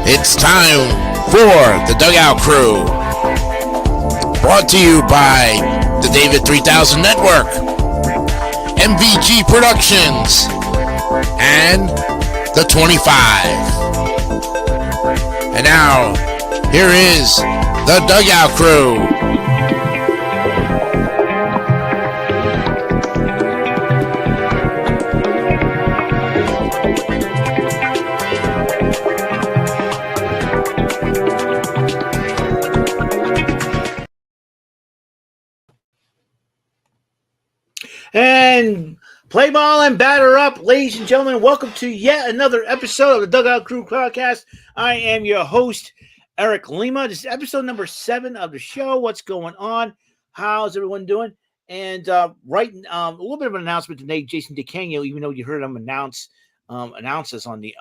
It's time for the Dugout Crew. Brought to you by the David 3000 Network, MVG Productions, and the 25. And now, here is the Dugout Crew. And play ball and batter up, ladies and gentlemen. Welcome to yet another episode of the Dugout Crew podcast. I am your host, Eric Lima. This is episode number 7 of the show. What's going on? How's everyone doing? And a little bit of an announcement today. Jason DeCanio, even though you heard him announce us on the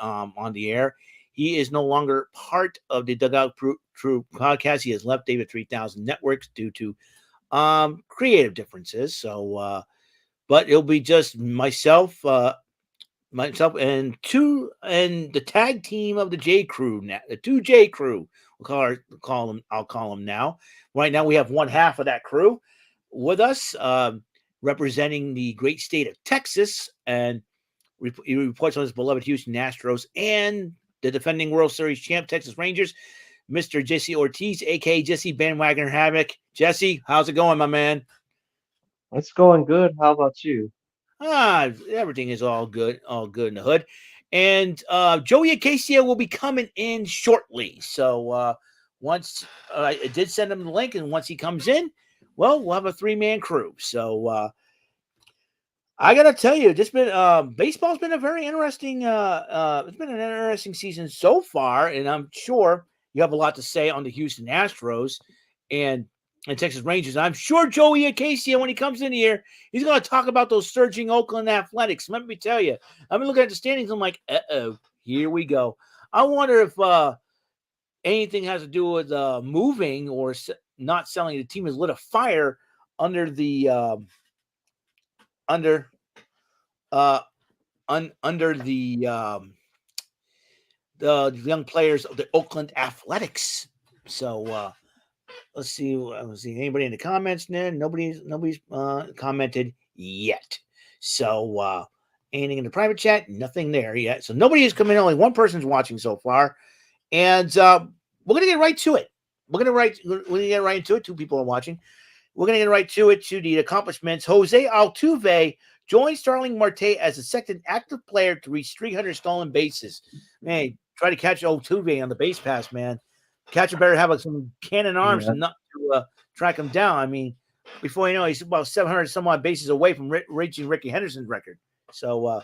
air, he is no longer part of the Dugout Crew podcast. He has left David 3000 Networks due to creative differences. So. But it'll be just myself and the tag team of the J Crew now, the 2J Crew. I'll call them now. Right now we have one half of that crew with us, representing the great state of Texas, and he reports on his beloved Houston Astros and the defending World Series champ Texas Rangers, Mr. Jesse Ortiz, aka Jesse Bandwagoner Havoc. Jesse, how's it going, my man? It's going good. How about you? Everything is all good in the hood. And Joey Acacia will be coming in shortly. So once I did send him the link, and once he comes in, well, we'll have a 3-man crew. So I gotta tell you, baseball's been a very interesting. It's been an interesting season so far, and I'm sure you have a lot to say on the Houston Astros and Texas Rangers. I'm sure Joey Acacia, when he comes in here, he's going to talk about those surging Oakland Athletics. Let me tell you, I've been looking at the standings. I'm like, here we go. I wonder if anything has to do with moving or not selling. The team has lit a fire under the the young players of the Oakland Athletics. So. Let's see. Anybody in the comments? Nobody's commented yet. So anything in the private chat? Nothing there yet. So nobody has come in. Only one person's watching so far, and we're gonna get right to it. We're gonna get right into it. 2 people are watching. We're gonna get right to it. To the accomplishments. Jose Altuve joined Starling Marte as the second active player to reach 300 stolen bases. Man, try to catch Altuve on the base pass, man. Catcher better have some cannon arms and not to track him down. I mean, before you know, he's about 700 some odd bases away from reaching Ricky Henderson's record. So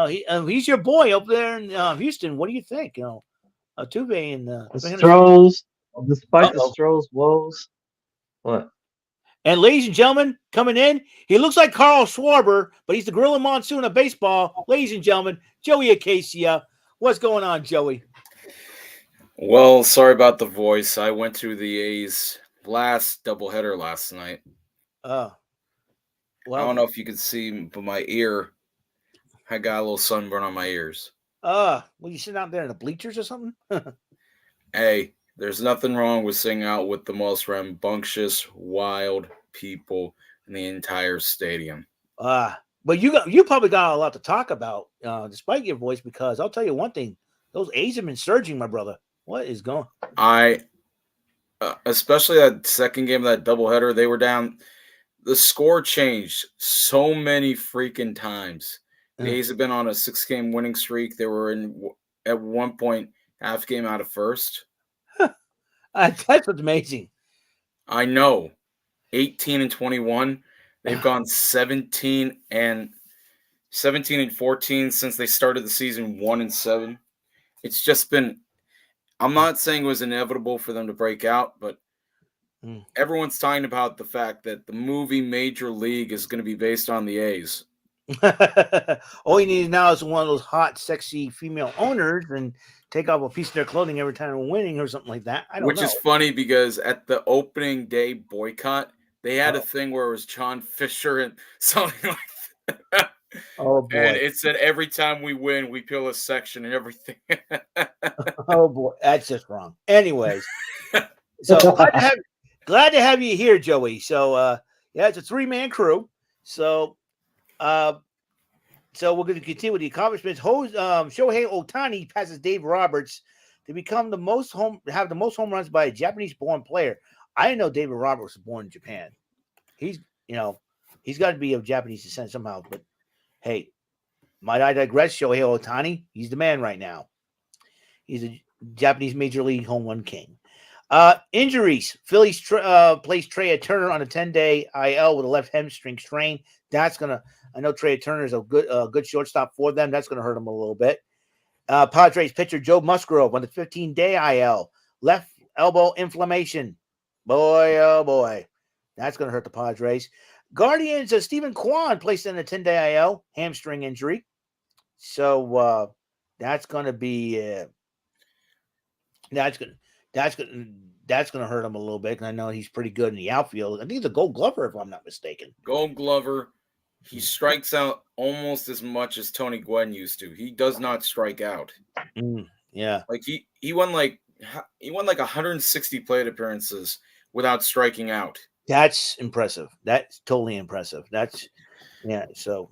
he's your boy up there in Houston. What do you think? Altuve and the Stros, despite the Stros woes. What? And ladies and gentlemen, coming in, he looks like Carl Schwarber, but he's the Gorilla Monsoon of baseball. Ladies and gentlemen, Joey Acacia. What's going on, Joey? Well, sorry about the voice. I went to the A's last doubleheader last night. Well, I don't know if you can see, but my ear, I got a little sunburn on my ears. Were you sitting out there in the bleachers or something? Hey, there's nothing wrong with sitting out with the most rambunctious, wild people in the entire stadium. But you probably got a lot to talk about, despite your voice, because I'll tell you one thing: those A's have been surging, my brother. What is going? Especially that second game of that doubleheader, they were down. The score changed so many freaking times. The A's have been on a 6-game winning streak. They were at one point half game out of first. That's what's amazing. I know. 18-21. They've gone 17 and 14 since they started the season 1-7. It's just been I'm not saying it was inevitable for them to break out, but everyone's talking about the fact that the movie Major League is going to be based on the A's. All you need now is one of those hot, sexy female owners and take off a piece of their clothing every time we're winning or something like that. I don't know. Which is funny because at the opening day boycott, they had a thing where it was John Fisher and something like that. Oh boy! And it said every time we win, we peel a section and everything. Oh boy, that's just wrong. Anyways, so glad to have you here, Joey. So yeah, it's a 3-man crew. So so we're going to continue with the accomplishments. Shohei Ohtani passes Dave Roberts to become the most home runs by a Japanese-born player. I didn't know David Roberts was born in Japan. He's got to be of Japanese descent somehow. But hey, might I digress? Shohei Ohtani, he's the man right now. He's a Japanese Major League home run king. Injuries. Phillies placed Trey Turner on a 10-day IL with a left hamstring strain. I know Trey Turner is a good shortstop for them. That's going to hurt him a little bit. Padres pitcher Joe Musgrove on the 15-day IL. Left elbow inflammation. Boy, oh boy. That's going to hurt the Padres. Guardians of Stephen Kwan placed in a 10-day IL. Hamstring injury. So that's going to be that's going to hurt him a little bit. And I know he's pretty good in the outfield. I think he's a Gold Glover, if I'm not mistaken. Gold Glover. He strikes out almost as much as Tony Gwynn used to. He does not strike out. Yeah, like he won like 160 plate appearances without striking out. That's impressive. That's totally impressive. So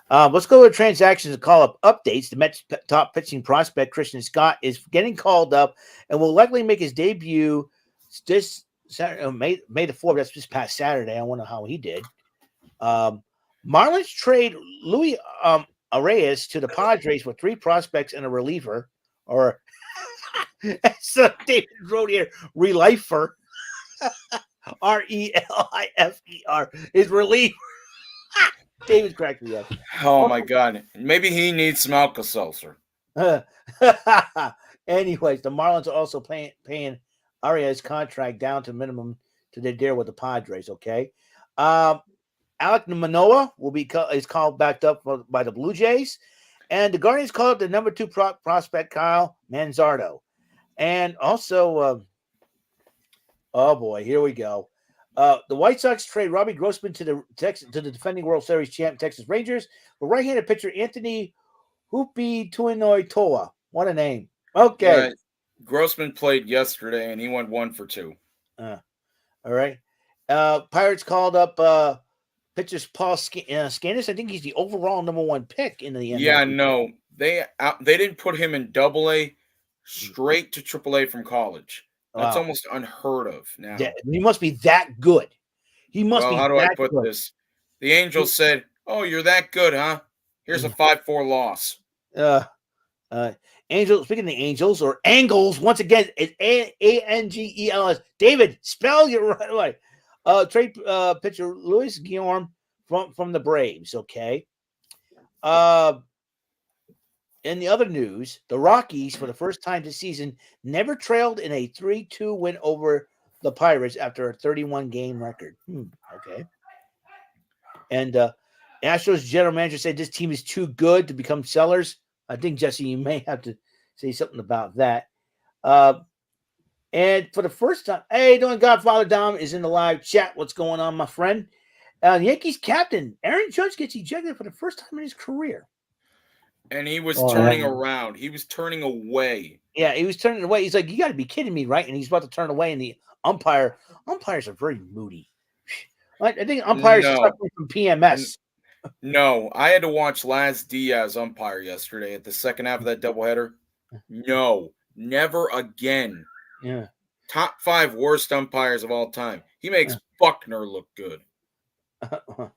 let's go to transactions and call-up updates. The Mets' top pitching prospect Christian Scott is getting called up and will likely make his debut this Saturday, May the 4th. That's this past Saturday. I wonder how he did. Marlins trade Luis Arias to the Padres for 3 prospects and a reliever, or so David wrote here, reliefer. Relifer is reliever. David cracked me up. Oh my God! Maybe he needs some Alka-Seltzer. Anyways, the Marlins are also paying Arias' contract down to minimum to their deal with the Padres. Okay. Alek Manoah is called back up by the Blue Jays, and the Guardians called up the number 2 prospect Kyle Manzardo, and also, oh boy, here we go. The White Sox trade Robbie Grossman to the defending World Series champ Texas Rangers for right-handed pitcher Anthony Hoopy Tuinoi Toa. What a name! Okay, Grossman played yesterday and he went 1 for 2. All right. Pirates called up pitchers Paul Scanis. I think he's the overall number 1 pick in the MLB. Yeah, no, they didn't put him in Double-A, straight to Triple-A from college. That's almost unheard of now. He must be that good. How do I put this? The Angels said, "Oh, you're that good, huh? Here's a 5-4 loss." Angels. Speaking of the Angels or Angles, once again, it's Angels. David, spell your right way. Trade pitcher Luis Guillorme from the Braves. Okay. In the other news, the Rockies, for the first time this season, never trailed in a 3-2 win over the Pirates after a 31-game record. Okay. And Astros general manager said this team is too good to become sellers. I think, Jesse, you may have to say something about that. And for the first time, hey, doing Godfather Dom is in the live chat. What's going on, my friend? Yankees captain Aaron Judge gets ejected for the first time in his career. And he was turning around. He was turning away. Yeah, he was turning away. He's like, you got to be kidding me, right? And he's about to turn away, and the umpires are very moody. I think umpires are suffering from PMS. No, I had to watch Laz Diaz umpire yesterday at the second half of that doubleheader. No, never again. Yeah. Top 5 worst umpires of all time. He makes Buckner look good. All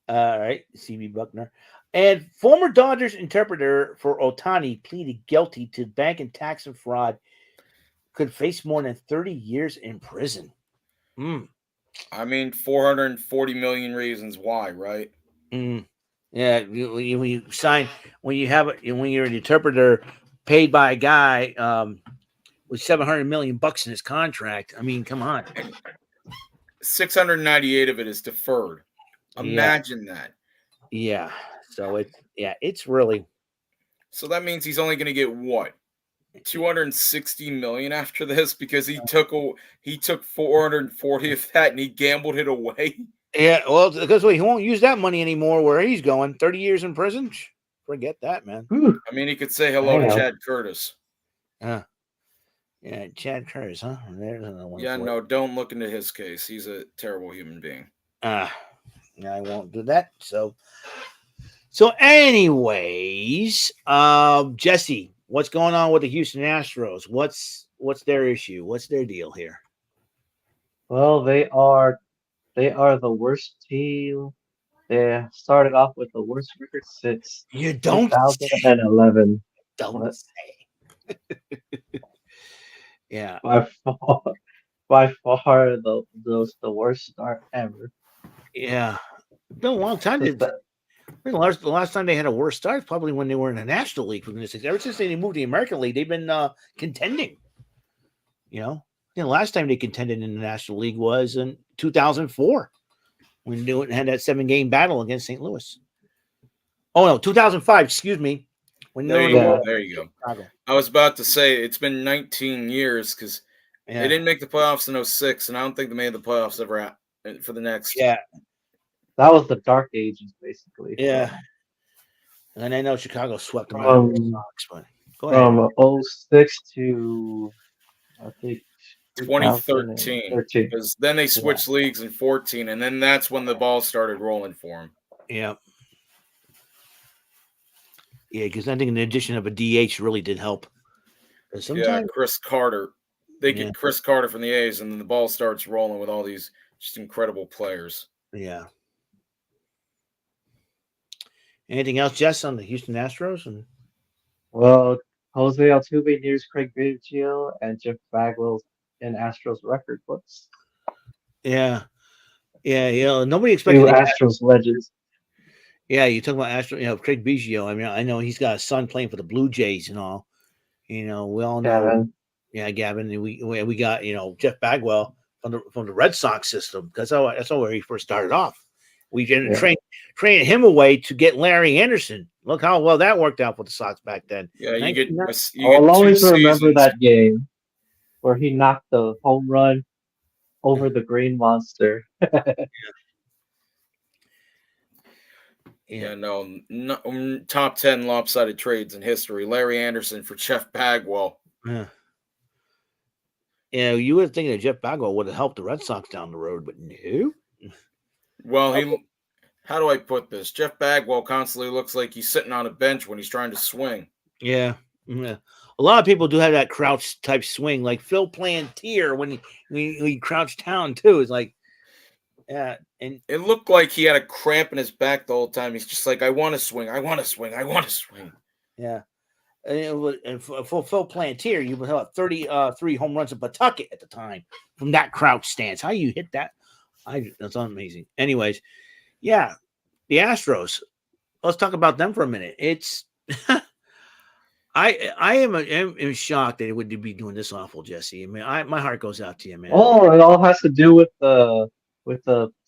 right, CB Buckner. And former Dodgers interpreter for Ohtani pleaded guilty to bank and tax and fraud. Could face more than 30 years in prison. I mean, 440 million reasons why, right? Yeah, when you're an interpreter paid by a guy with $700 million in his contract. I mean, come on. 698 of it is deferred. Imagine that. Yeah. So it's really. So that means he's only going to get what? 260 million after this because he took 440 of that and he gambled it away. Yeah, well, because he won't use that money anymore where he's going. 30 years in prison? Forget that, man. Whew. I mean, he could say hello to Chad Curtis. Yeah, Chad Curtis, huh? There's another one. Yeah, no, don't look into his case. He's a terrible human being. I won't do that. So anyways, Jesse, what's going on with the Houston Astros? What's their issue? What's their deal here? Well, they are the worst team. They started off with the worst record since You don't 2011. Don't say. Yeah. By far the worst start ever. Yeah. It's been a long time. The last time they had a worse start is probably when they were in the National League. Ever since they moved to the American League, they've been contending. The last time they contended in the National League was in 2004 when Newton had that 7-game battle against St. Louis. Oh, no, 2005. Excuse me. There you go. I was about to say it's been 19 years because they didn't make the playoffs in 06, and I don't think they made the playoffs ever for the next. Yeah. That was the dark ages, basically. Yeah. And I know Chicago swept them out of the Sox, but go ahead. From 06 to, I think, 2013. Because then they switched leagues in 14, and then that's when the ball started rolling for them. Yeah. Yeah, because I think the addition of a DH really did help. Yeah, Chris Carter. They get Chris Carter from the A's, and then the ball starts rolling with all these just incredible players. Yeah. Anything else, Jess, on the Houston Astros? Well, Jose Altuve nears Craig Biggio and Jeff Bagwell in Astros record books. Yeah. Yeah, nobody expected Astros legends. Yeah, you talk about Astros, Craig Biggio. I mean, I know he's got a son playing for the Blue Jays and all. We all know. Gavin. Yeah, Gavin. And we got Jeff Bagwell from the Red Sox system. That's where he first started off. We trained him away to get Larry Anderson. Look how well that worked out for the Sox back then. Yeah, I'll always remember that game where he knocked the home run over the Green Monster. Yeah, no, top 10 lopsided trades in history. Larry Anderson for Jeff Bagwell. Yeah. Yeah, you would think that Jeff Bagwell would have helped the Red Sox down the road, but no. Well, how do I put this? Jeff Bagwell constantly looks like he's sitting on a bench when he's trying to swing. Yeah. A lot of people do have that crouch type swing, like Phil Plantier when he crouched down too. It's like, yeah, and it looked like he had a cramp in his back the whole time. He's just like, I want to swing, I want to swing, I want to swing. Yeah, and for Phil Plantier, you would have 33 home runs in Pawtucket at the time from that crouch stance. How you hit that? That's amazing. Anyways, yeah, the Astros. Let's talk about them for a minute. It's I am shocked that it would be doing this awful, Jesse. I mean, my heart goes out to you, man. Oh, it all has to do with the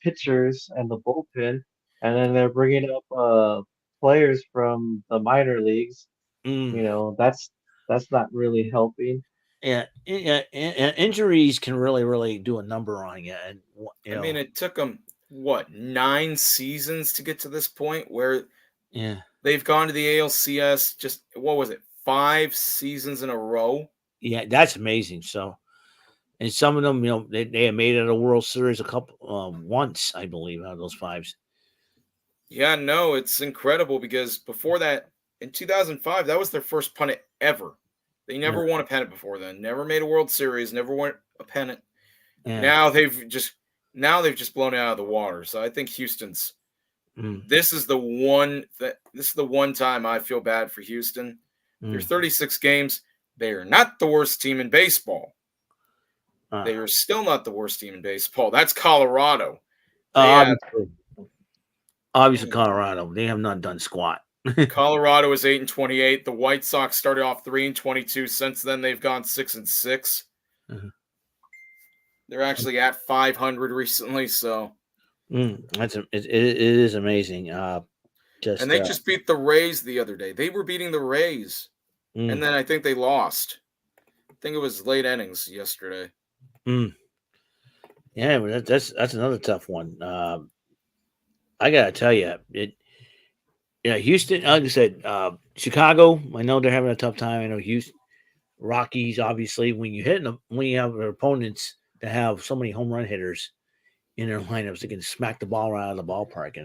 pitchers and the bullpen, and then they're bringing up players from the minor leagues. That's not really helping. Yeah, injuries can really do a number on you. And I mean, it took them 9 seasons to get to this point where they've gone to the ALCS. Just 5 seasons in a row. Yeah, that's amazing. So, and some of them, they have made it a World Series once, I believe, out of those 5s. Yeah, no, it's incredible because before that, in 2005, that was their first pennant ever. They never won a pennant before then. Never made a World Series. Never won a pennant. Yeah. Now they've just blown it out of the water. So I think Houston's. This is the one time I feel bad for Houston. They're 36 games. They are not the worst team in baseball. They are still not the worst team in baseball. That's Colorado. Obviously, Colorado. They have not done squat. Colorado is 8-28. The White Sox started off 3-22. Since then, they've gone 6-6. They're actually at 500 recently, so It is amazing. and they just beat the Rays the other day. They were beating the Rays, and then I think they lost. I think it was late innings yesterday. Yeah, but that's another tough one. I gotta tell you, Houston. Like I said, Chicago. I know they're having a tough time. I know Houston, Rockies. Obviously, when you have opponents that have so many home run hitters in their lineups, they can smack the ball right out of the ballpark.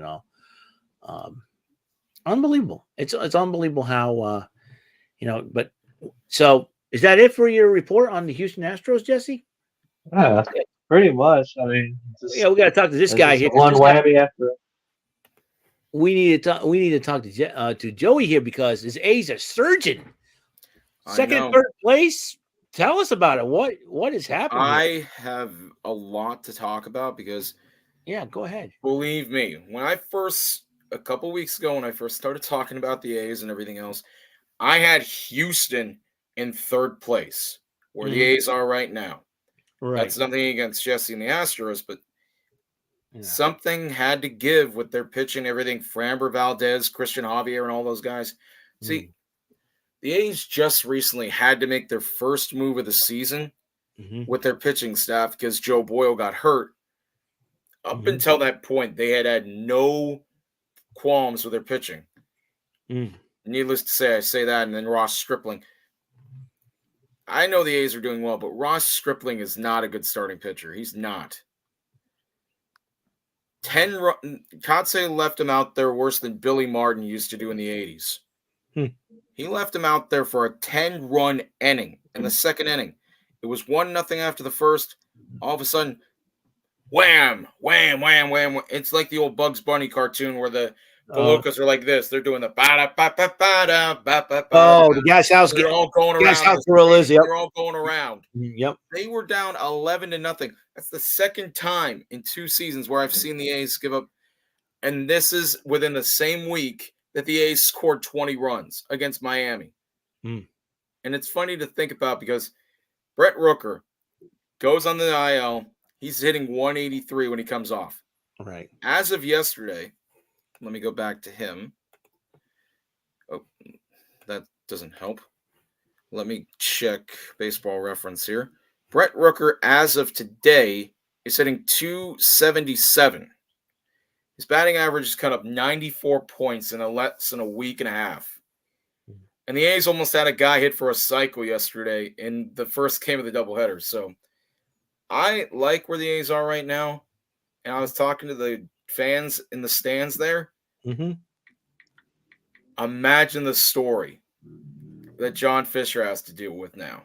Unbelievable. It's unbelievable how But so is that it for your report on the Houston Astros, Jesse? Yeah, pretty much. I mean, We got to talk to this guy here. One whammy after. We need to talk to Joey here because his A's are surging. Second, third place. Tell us about it. What is happening? I have a lot to talk about because go ahead. Believe me, a couple weeks ago when I first started talking about the A's and everything else, I had Houston in third place, where the A's are right now. Right. That's nothing against Jesse and the Astros, but something had to give with their pitching, everything. Framber Valdez, Christian Javier, and all those guys. See, the A's just recently had to make their first move of the season with their pitching staff because Joe Boyle got hurt. Up until that point, they had no qualms with their pitching. Needless to say, I say that, and then Ross Stripling. I know the A's are doing well, but Ross Stripling is not a good starting pitcher. He's not. Kotsay left him out there worse than Billy Martin used to do in the 80s. He left him out there for a 10-run inning in the second inning. It was 1-0 after the first. All of a sudden, wham, wham, wham, wham. It's like the old Bugs Bunny cartoon where the Locos are like this. They're doing the ba-da-ba-ba-ba-da-ba-ba-ba. Oh, the gas house. They're all going around. They're all going around. Yep. They were down 11-0. That's the second time in 2 seasons where I've seen the A's give up. And this is within the same week that the A's scored 20 runs against Miami. And it's funny to think about because Brett Rooker goes on the IL. He's hitting 183 when he comes off. Right. As of yesterday, let me go back to him. Oh, that doesn't help. Let me check Baseball Reference here. Brett Rooker, as of today, is hitting 277. His batting average has cut up 94 points in less than a week and a half. And the A's almost had a guy hit for a cycle yesterday in the first game of the doubleheader. So I like where the A's are right now. And I was talking to the fans in the stands there. Imagine the story that John Fisher has to deal with now.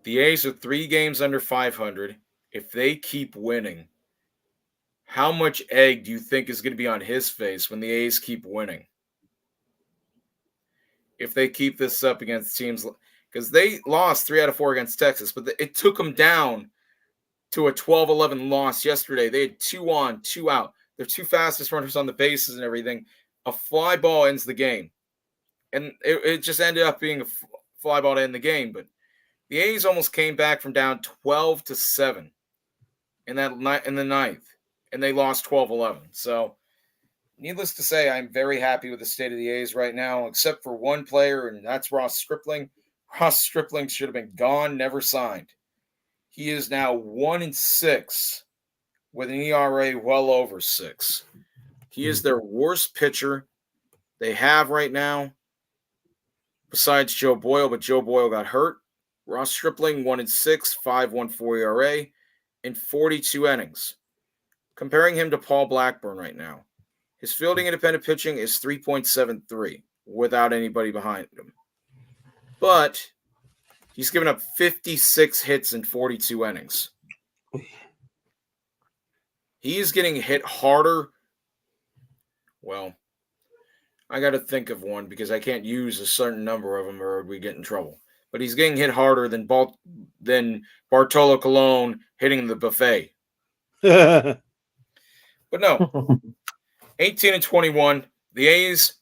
The A's are 3 games under 500. If they keep winning, how much egg do you think is going to be on his face when the A's keep winning? If they keep this up against teams, because they lost 3 out of 4 against Texas, but it took them down to a 12-11 loss yesterday. They had 2 on, 2 out. Their 2 fastest runners on the bases and everything. A fly ball ends the game. And it just ended up being a fly ball to end the game. But the A's almost came back from down 12-7 in the 9th. And they lost 12-11. So, needless to say, I'm very happy with the state of the A's right now, except for one player, and that's Ross Stripling. Ross Stripling should have been gone, never signed. He is now 1-6 with an ERA well over 6. He is their worst pitcher they have right now, besides Joe Boyle, but Joe Boyle got hurt. Ross Stripling 1-6, 5.14 ERA in 42 innings. Comparing him to Paul Blackburn right now, his fielding independent pitching is 3.73 without anybody behind him. But he's given up 56 hits in 42 innings. He is getting hit harder. Well, I got to think of one because I can't use a certain number of them or we get in trouble. But he's getting hit harder than Bartolo Colon hitting the buffet. But no, 18-21. the A's,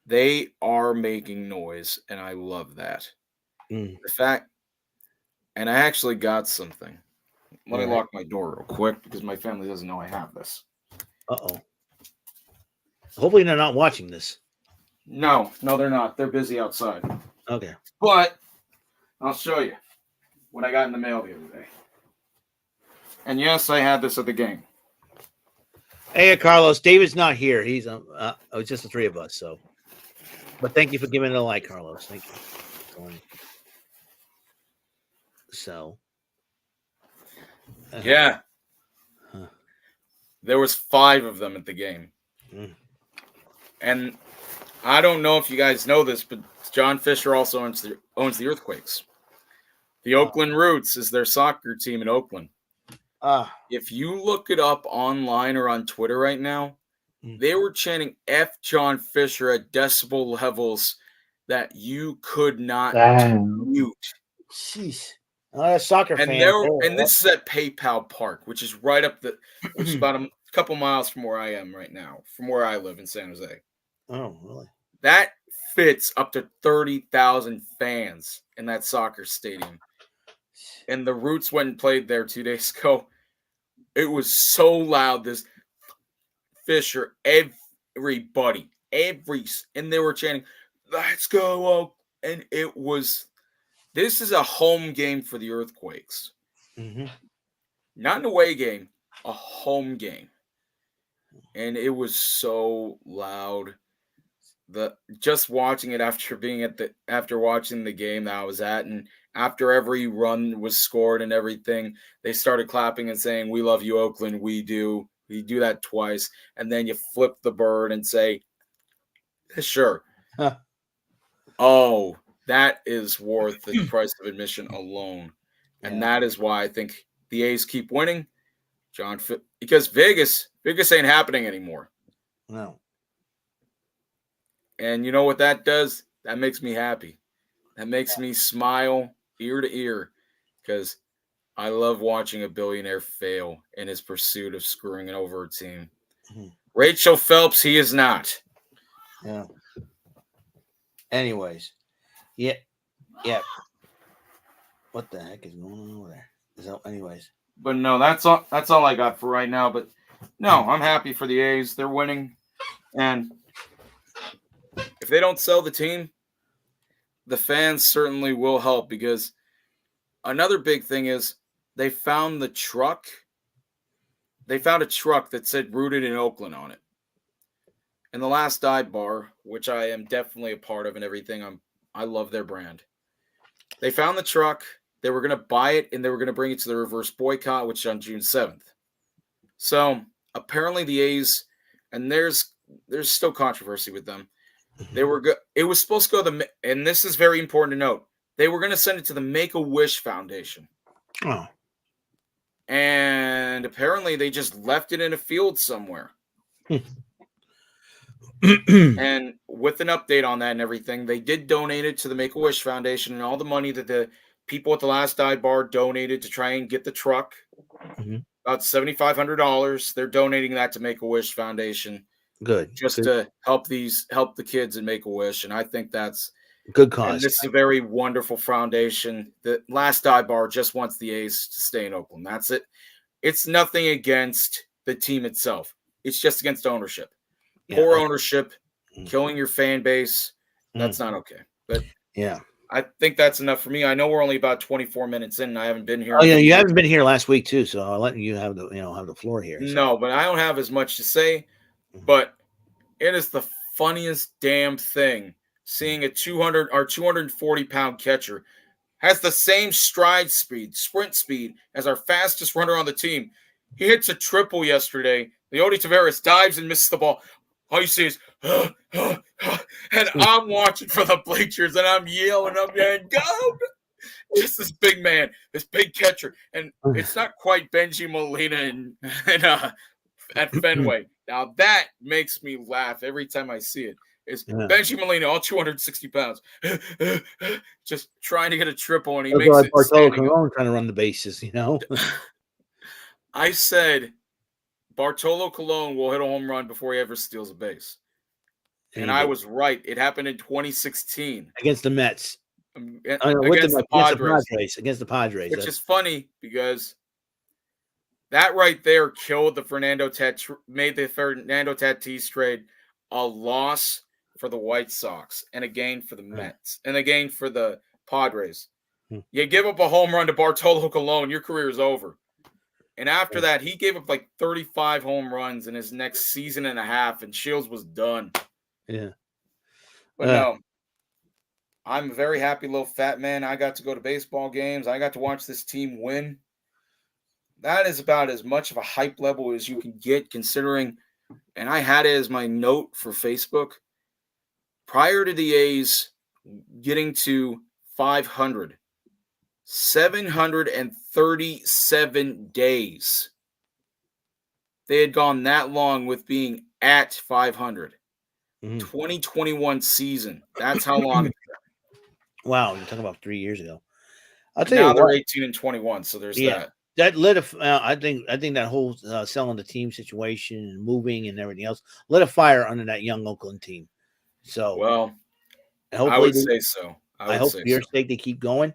they are making noise, and I love that. Mm. The fact, and I actually got something. Let me lock my door real quick because my family doesn't know I have this. Uh-oh. Hopefully they're not watching this. No, they're not. They're busy outside. Okay. But I'll show you what I got in the mail the other day. And yes, I had this at the game. Hey, Carlos. David's not here. He's it's just the three of us. So, but thank you for giving it a like, Carlos. Thank you. So, yeah, there was 5 of them at the game, and I don't know if you guys know this, but John Fisher also owns the Earthquakes. The Oakland Roots is their soccer team in Oakland. If you look it up online or on Twitter right now, they were chanting F John Fisher at decibel levels that you could not mute. Jeez. Soccer and fan. And this is at PayPal Park, which is right up which is about a couple miles from where I am right now, from where I live in San Jose. Oh, really? That fits up to 30,000 fans in that soccer stadium. And the Roots went and played there 2 days ago. It was so loud. This Fisher, everybody, and they were chanting, "Let's go!" And this is a home game for the Earthquakes. Not an away game, a home game. And it was so loud. Just watching it after watching the game that I was at, and after every run was scored and everything, they started clapping and saying, "We love you, Oakland. We do." You do that twice, and then you flip the bird and say, "Sure." Oh, that is worth the price of admission alone. And that is why I think the A's keep winning. Because Vegas ain't happening anymore. No. And you know what that does? That makes me happy. That makes me smile ear to ear, because I love watching a billionaire fail in his pursuit of screwing over a team. Rachel Phelps, he is not. Yeah. Anyways. Yeah. What the heck is going on over there? Anyways. But no, that's all I got for right now. But no, I'm happy for the A's. They're winning. And if they don't sell the team, the fans certainly will help, because another big thing is they found the truck. They found a truck that said "Rooted in Oakland" on it. And the Last Dive Bar, which I am definitely a part of and everything, I love their brand. They found the truck. They were going to buy it, and they were going to bring it to the reverse boycott, which is on June 7th. So apparently the A's, and there's still controversy with them. It was supposed to go and this is very important to note, they were going to send it to the Make-A-Wish Foundation. Oh. And apparently they just left it in a field somewhere. And with an update on that and everything, they did donate it to the Make-A-Wish Foundation, and all the money that the people at the Last Dive Bar donated to try and get the truck, about $7,500, they're donating that to Make-A-Wish Foundation. Good. Just to help the kids and Make-A-Wish, and I think that's good cause. And this is a very wonderful foundation. The Last Dive Bar just wants the A's to stay in Oakland. That's it. It's nothing against the team itself. It's just against ownership. Poor ownership, killing your fan base. That's not okay. But yeah, I think that's enough for me. I know we're only about 24 minutes in, and I haven't been here. Oh yeah, you haven't been here last week too, so I'll let you have the floor here. So. No, but I don't have as much to say. But it is the funniest damn thing seeing a 240-pound catcher has the same sprint speed as our fastest runner on the team. He hits a triple yesterday. Leody Taveras dives and misses the ball. All you see is, and I'm watching from the bleachers, and I'm yelling, go! Just this big man, this big catcher. And it's not quite Benji Molina at Fenway. Now, that makes me laugh every time I see it. It's Benji Molina, all 260 pounds, just trying to get a triple, and he makes it. Bartolo Colon trying to run the bases, I said Bartolo Colon will hit a home run before he ever steals a base. And I was right. It happened in 2016 against the Mets. Against the Padres. Against the Padres. Which is funny because that right there killed the made the Fernando Tatis trade a loss for the White Sox and a gain for the Mets and a gain for the Padres. You give up a home run to Bartolo Colon, your career is over. And after that, he gave up like 35 home runs in his next season and a half, and Shields was done. Yeah. But no, I'm a very happy little fat man. I got to go to baseball games. I got to watch this team win. That is about as much of a hype level as you can get, considering, and I had it as my note for Facebook, prior to the A's getting to 500, 737 days. They had gone that long with being at 500. 2021 season. That's how long it's been. Wow, you're talking about 3 years ago. I'll tell you they're 18 and 21, so there's that. That lit I think that whole selling the team situation and moving and everything else lit a fire under that young Oakland team. So, well, I would say so. I hope for your sake they keep going.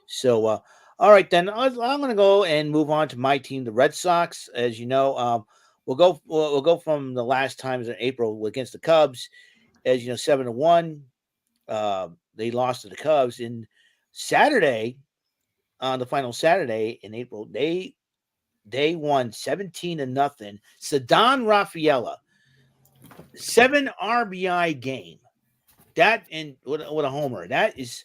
So, all right, then I'm going to go and move on to my team, the Red Sox. As you know, we'll go from the last times in April against the Cubs. As you know, 7-1. They lost to the Cubs in Saturday. On the final Saturday in April, they won 17-0. Ceddanne Rafaela, 7 RBI game. That and with a homer. That's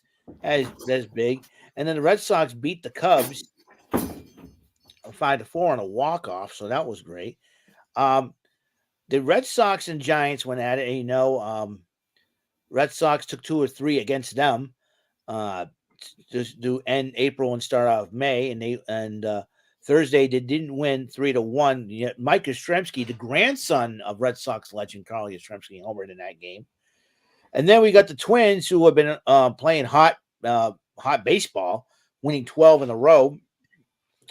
big. And then the Red Sox beat the Cubs 5-4 on a walk-off, so that was great. The Red Sox and Giants went at it. Red Sox took 2 or 3 against them. Just do end April and start out of May, and Thursday they didn't win 3-1. Yet Mike Yastrzemski, the grandson of Red Sox legend Carl Yastrzemski, homered in that game. And then we got the Twins, who have been playing hot baseball, winning 12 in a row,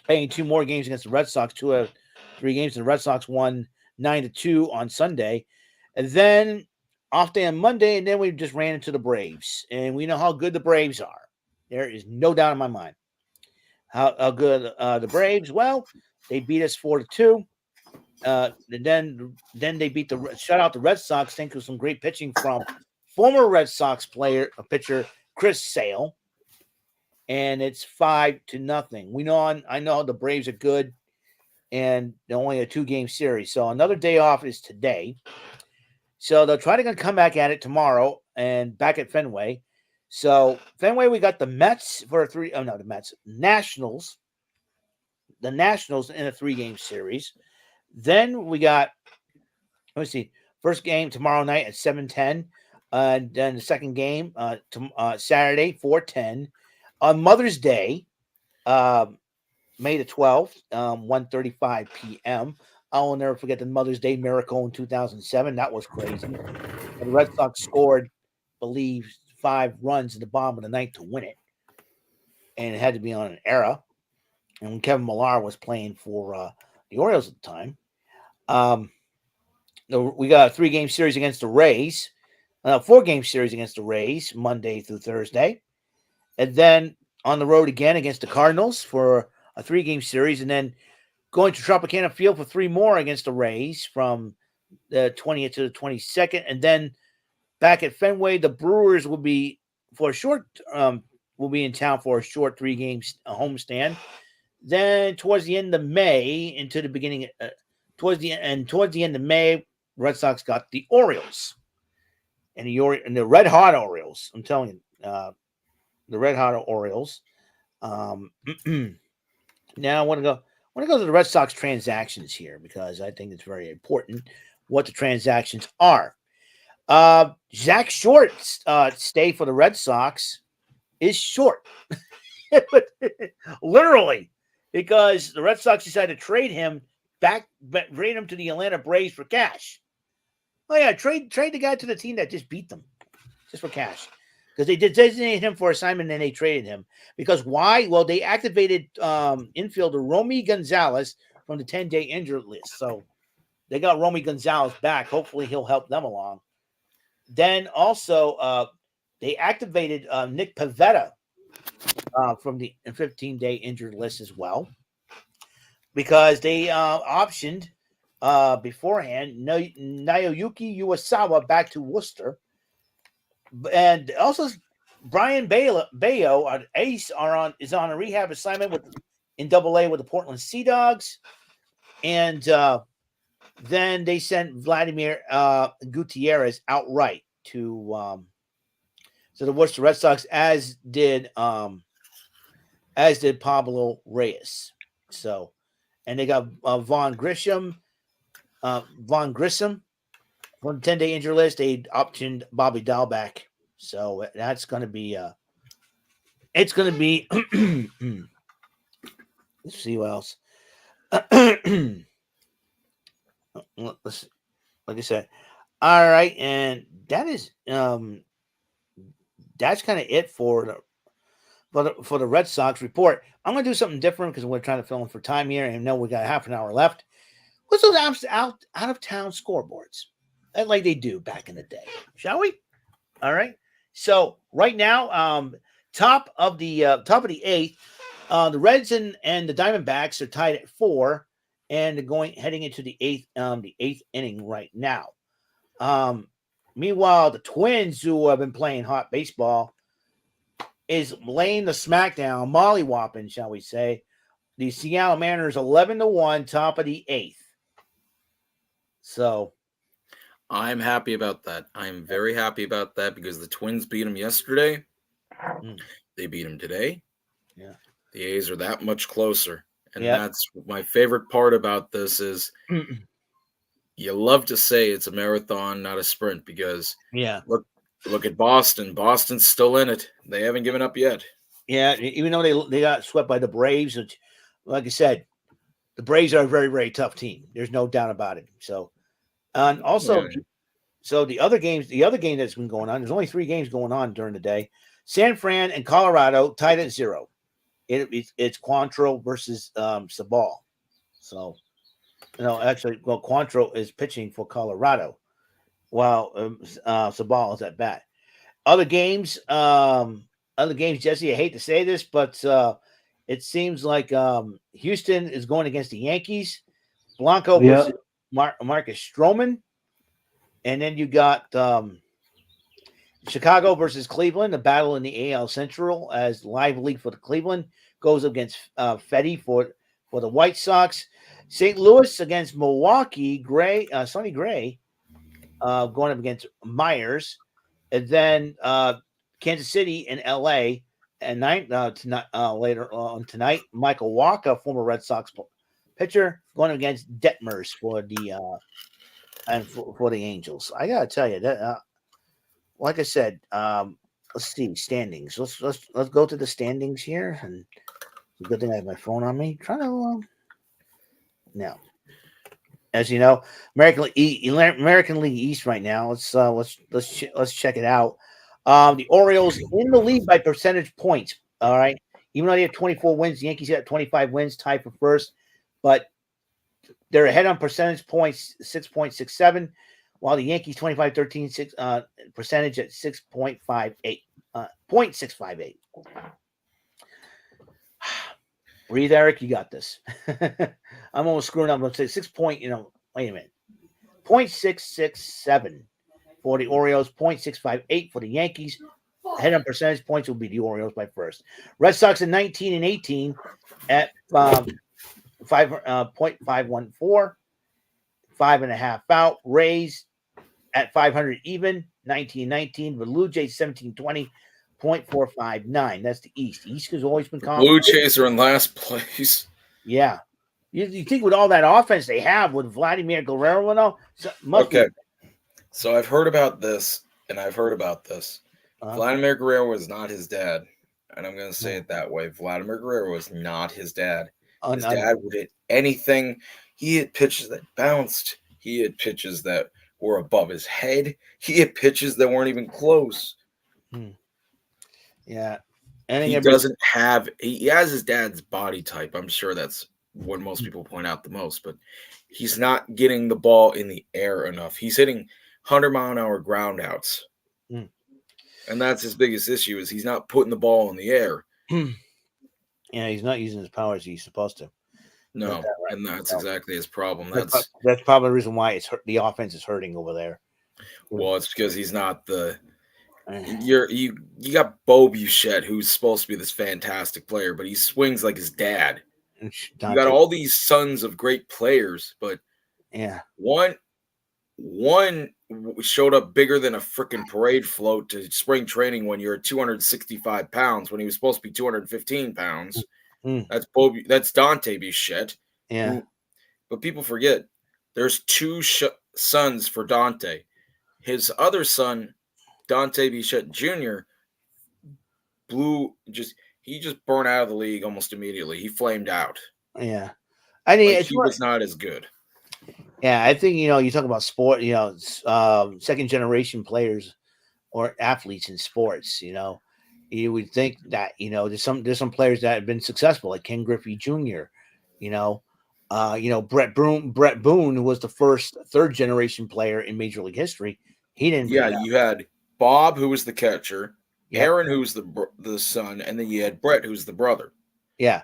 playing 2 more games against the Red Sox, 2 out of 3 games. And the Red Sox won 9-2 on Sunday, and then off day on Monday, and then we just ran into the Braves, and we know how good the Braves are. There is no doubt in my mind how good the Braves. Well, they beat us 4-2. Then they shut out the Red Sox, thanks to some great pitching from former Red Sox pitcher Chris Sale, and it's 5-0. I know the Braves are good, and they're only a 2-game series. So another day off is today. So they'll try to come back at it tomorrow and back at Fenway. So Fenway, we got the Mets Nationals. The Nationals in a 3-game series. Then we got, let's see, first game tomorrow night at 7:10. And then the second game Saturday, 4:10. On Mother's Day, May the 12th, 1:35 p.m. I will never forget the Mother's Day miracle in 2007. That was crazy. And the Red Sox scored, believe, 5 runs in the bottom of the ninth to win it. And it had to be on an error. And when Kevin Millar was playing for the Orioles at the time. We got a 3-game series against the Rays. 4-game series against the Rays, Monday through Thursday. And then on the road again against the Cardinals for a 3-game series. And then going to Tropicana Field for 3 more against the Rays from the 20th to the 22nd. And then back at Fenway, the Brewers will be in town for a short 3-game homestand. Then towards the end of May, into the beginning, towards the end of May, Red Sox got the Orioles, and the red hot Orioles. I'm telling you, the red hot Orioles. Now I want to go to the Red Sox transactions here because I think it's very important what the transactions are. Zach Short's stay for the Red Sox is short, literally, because the Red Sox decided to trade him to the Atlanta Braves for cash. Oh yeah, trade the guy to the team that just beat them, just for cash, because they did designate him for assignment and they traded him. Because why? Well, they activated infielder Romy Gonzalez from the 10-day injured list, so they got Romy Gonzalez back. Hopefully, he'll help them along. Then also they activated Nick Pivetta from the 15-day injured list as well, because they optioned beforehand Naoyuki Uesawa back to Worcester, and also Brian Bayo, our ace, is on a rehab assignment in AA with the Portland Sea Dogs, and then they sent Vladimir Gutierrez outright to the Worcester Red Sox, as did Pablo Reyes. So, and they got Von Grissom from the 10-day injury list. They optioned Bobby Dahl back. So that's going to be it's going to be let's see what else. Let's, like I said, all right, and that is that's kind of it for the Red Sox report. I'm going to do something different because we're trying to fill in for time here, and I know we got half an hour left. What's those out of town scoreboards, like they do back in the day? Shall we? All right. So right now, top of the eighth, the Reds and the Diamondbacks are tied at 4, and they're heading into the eighth inning right now. Meanwhile, the Twins, who have been playing hot baseball, is laying the smackdown, mollywhopping, shall we say, the Seattle Mariners 11-1, top of the 8th. So I'm happy about that. I'm very happy about that because the Twins beat them yesterday. They beat them today. Yeah. The A's are that much closer. And that's my favorite part about this is you love to say it's a marathon, not a sprint, because look at Boston. Boston's still in it. They haven't given up yet. Yeah, even though they got swept by the Braves, which, like I said, the Braves are a very, very tough team. There's no doubt about it. So, and also, so the other game that's been going on, there's only 3 games going on during the day. San Fran and Colorado tied at 0. It's Quantrill versus Sabal. So, actually, Quantrill is pitching for Colorado, while Sabal is at bat. Other games, Jesse, I hate to say this, but it seems like Houston is going against the Yankees. Blanco versus Marcus Stroman. And then you got Chicago versus Cleveland, a battle in the AL Central, as Lively for the Cleveland goes against Fetty for the White Sox. St. Louis against Milwaukee, Sonny Gray going up against Myers. And then Kansas City and LA, and later on tonight, Michael Wacha, former Red Sox pitcher, going against Detmers for the for the Angels. I gotta tell you that, like I said, let's see standings. Let's go to the standings here, and it's a good thing I have my phone on me. Trying to now. As you know, American League East right now. Let's check it out. The Orioles in the lead by percentage points. All right, even though they have 24 wins, the Yankees got 25 wins, tied for first, but they're ahead on percentage points, 6.67, while the Yankees 25-13 percentage at 6.58, 0.658. Breathe, Eric. You got this. I'm almost screwing up. Let's say 6 point. Wait a minute. 0.667 for the Orioles. 0.658 for the Yankees. Head on percentage points will be the Orioles by first. Red Sox at 19-18 at 5.514, 5.5 out. Rays at 500 even, 19-19. Blue Jays 17-20. 0.459. That's the East. The East has always been Blue Jays are in last place. Yeah. You think with all that offense they have with Vladimir Guerrero and all? So I've heard about this, and I've heard about this. Vladimir Guerrero was not his dad. And I'm going to say it that way. Vladimir Guerrero was not his dad. His dad would hit anything. He hit pitches that bounced. He hit pitches that were above his head. He hit pitches that weren't even close. Yeah. He doesn't have – he has his dad's body type. I'm sure that's what most people point out the most. But he's not getting the ball in the air enough. He's hitting 100-mile-an-hour ground outs. Mm. And that's his biggest issue is he's not putting the ball in the air. Yeah, he's not using his power as he's supposed to. No, and that's exactly his problem. That's probably the reason why the offense is hurting over there. Well, it's because he's not the. You got Bo Bichette, who's supposed to be this fantastic player, but he swings like his dad. You got all these sons of great players, but yeah, one showed up bigger than a freaking parade float to spring training when you're 265 pounds when he was supposed to be 215 pounds. That's Dante Bichette. Yeah. But people forget there's two sons for Dante. His other son, Dante Bichette Jr., he just burned out of the league almost immediately. He flamed out. Yeah. I mean, he was not as good. Yeah, I think, you talk about sport, second generation players or athletes in sports, you would think that, there's some players that have been successful, like Ken Griffey Jr., Brett Boone, who was the first third generation player in Major League history. He didn't. Yeah, you had Bob, who was the catcher, Aaron, who was the son, and then you had Brett, who's the brother. Yeah.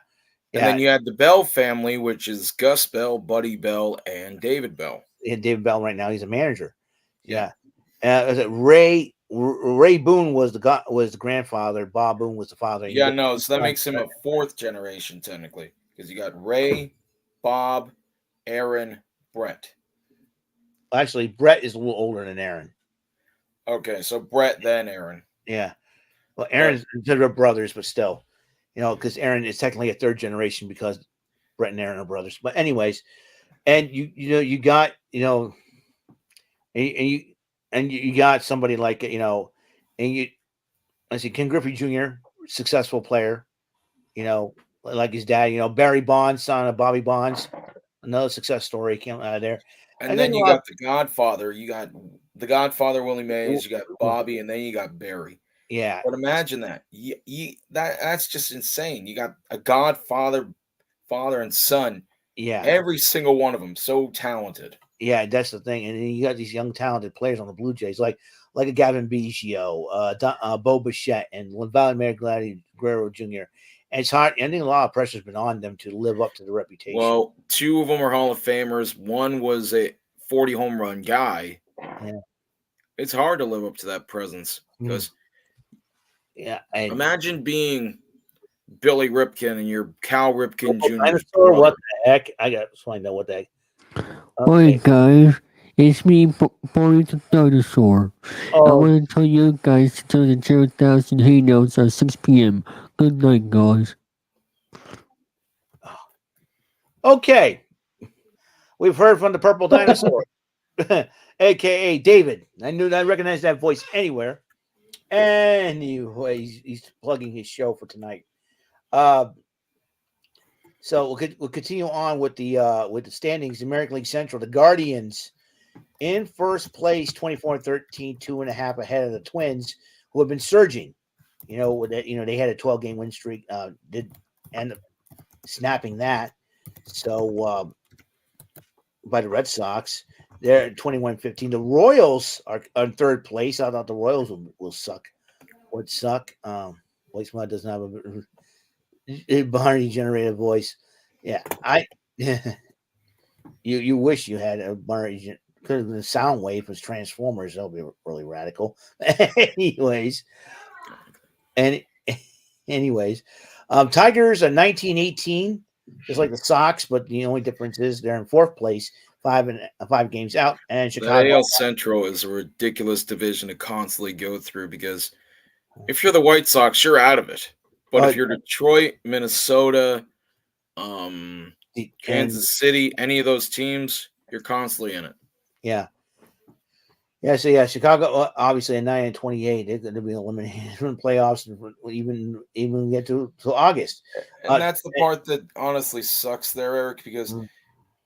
And then you had the Bell family, which is Gus Bell, Buddy Bell, and David Bell. Yeah, David Bell right now, he's a manager. Yeah. Ray Boone was the grandfather. Bob Boone was the father. Yeah, no, so that makes him a fourth generation technically, because you got Ray, Bob, Aaron, Brett. Actually, Brett is a little older than Aaron. Okay, so Brett, then Aaron. Yeah. Well, Aaron's they're brothers, but still, because Aaron is technically a third generation because Brett and Aaron are brothers. But anyways, and you got and you got somebody like and I see Ken Griffey Jr., successful player, like his dad, Barry Bonds, son of Bobby Bonds, another success story came out of there. And then you got the Godfather. You got the Godfather, Willie Mays. You got Bobby, and then you got Barry. Yeah. But imagine that. That's just insane. You got a Godfather, father and son. Yeah. Every single one of them so talented. Yeah, that's the thing. And then you got these young talented players on the Blue Jays, like a Gavin Biggio, Bo Bichette, and Vladimir Guerrero Jr. And it's hard. I think a lot of pressure's been on them to live up to the reputation. Well, two of them are Hall of Famers. One was a 40 home run guy. Yeah. It's hard to live up to that presence because imagine being Billy Ripken and you're Cal Ripken Jr. What the heck? I got to find out what the heck. Okay. Hi guys, it's me, Boy the Dinosaur. I want to tell you guys to tell the 0,000 Hangouts at 6 p.m. Good night, guys. Okay. We've heard from the Purple Dinosaur, a.k.a. David. I recognized that voice anywhere. Anyways, he's plugging his show for tonight. So we'll continue on with the standings. American League Central, the Guardians in first place, 24-13, 2.5 ahead of the Twins, who have been surging. They had a 12-game win streak. Did end up snapping that. So by the Red Sox, they're at 21-15. The Royals are in third place. I thought the Royals will suck. Would suck. Voicemail doesn't have a Barney generated voice. Yeah, you wish you had a Barney. Could have been a sound wave was Transformers. That'll be really radical. Anyways, Tigers are 19-18, just like the Sox, but the only difference is they're in fourth place, 5 games out, and Chicago. The AL Central is a ridiculous division to constantly go through because if you're the White Sox, you're out of it. But if you're Detroit, Minnesota, Kansas City, any of those teams, you're constantly in it. Yeah. Yeah, so Chicago obviously at 9-28, they're going to be eliminated from the playoffs even get to August. And that's the part that honestly sucks there, Eric, because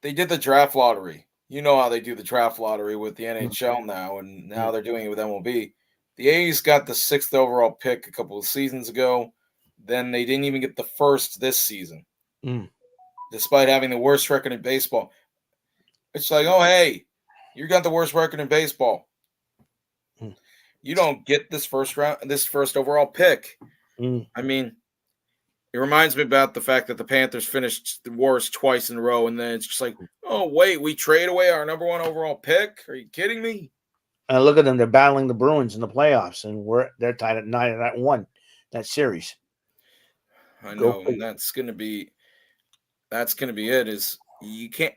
they did the draft lottery. You know how they do the draft lottery with the NHL now, and now they're doing it with MLB. The A's got the 6th overall pick a couple of seasons ago. Then they didn't even get the first this season, despite having the worst record in baseball. It's like, oh, hey, you got the worst record in baseball. you don't get this first overall pick. I mean, it reminds me about the fact that the Panthers finished the worst twice in a row, and then it's just like, oh wait, we trade away our number 1 overall pick? Are you kidding me? And look at them; they're battling the Bruins in the playoffs, and they're tied at 9-1 that series. I know, and that's gonna be it. Is you can't